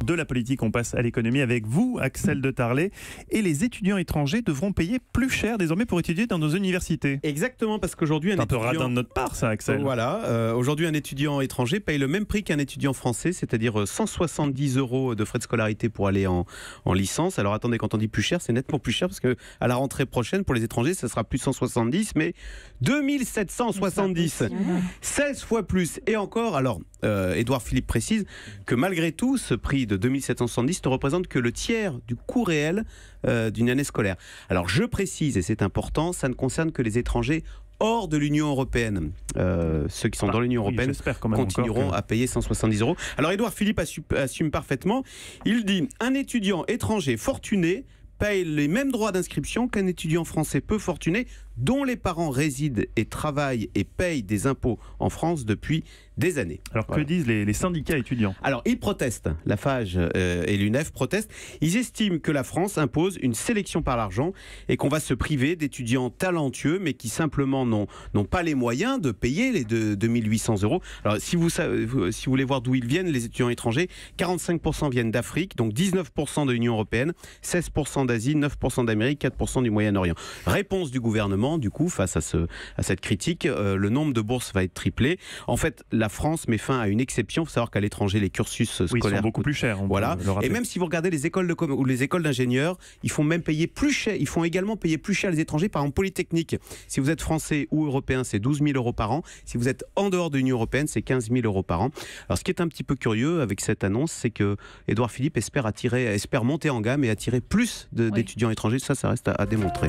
De la politique, on passe à l'économie avec vous, Axel de Tarlet. Et les étudiants étrangers devront payer plus cher désormais pour étudier dans nos universités. Exactement, parce qu'aujourd'hui, C'est un peu radin de notre part, ça, Axel. Voilà, aujourd'hui, un étudiant étranger paye le même prix qu'un étudiant français, c'est-à-dire 170 € de frais de scolarité pour aller en licence. Alors attendez, quand on dit plus cher, c'est nettement plus cher, parce qu'à la rentrée prochaine, pour les étrangers, ça sera plus 170, mais 2770. 16 fois plus. Et encore, alors, Édouard Philippe précise que malgré tout, ce prix de 2770 ne représente que le tiers du coût réel d'une année scolaire. Alors je précise, et c'est important, ça ne concerne que les étrangers hors de l'Union européenne. Ceux qui sont dans l'Union européenne continueront à payer 170 €. Alors Édouard Philippe assume parfaitement. Il dit « Un étudiant étranger fortuné paye les mêmes droits d'inscription qu'un étudiant français peu fortuné dont les parents résident et travaillent et payent des impôts en France depuis des années. » Alors que disent les syndicats étudiants? Alors ils protestent, la FAGE et l'UNEF protestent. Ils estiment que la France impose une sélection par l'argent et qu'on va se priver d'étudiants talentueux mais qui simplement n'ont pas les moyens de payer les 2800 €. Alors si vous voulez voir d'où ils viennent, les étudiants étrangers, 45% viennent d'Afrique, donc 19% de l'Union européenne, 16% d'Asie, 9% d'Amérique, 4% du Moyen-Orient. Réponse du gouvernement, du coup, face à cette critique, le nombre de bourses va être triplé. En fait, la France met fin à une exception. Il faut savoir qu'à l'étranger, les cursus scolaires sont beaucoup plus chers. Voilà. Et même si vous regardez les écoles de ou les écoles d'ingénieurs, ils font même payer plus cher. Ils font également payer plus cher les étrangers. Par exemple, Polytechnique. Si vous êtes français ou européen, c'est 12 000 € par an. Si vous êtes en dehors de l'Union européenne, c'est 15 000 € par an. Alors, ce qui est un petit peu curieux avec cette annonce, c'est que Édouard Philippe espère monter en gamme et attirer plus d'étudiants étrangers. Ça reste à démontrer.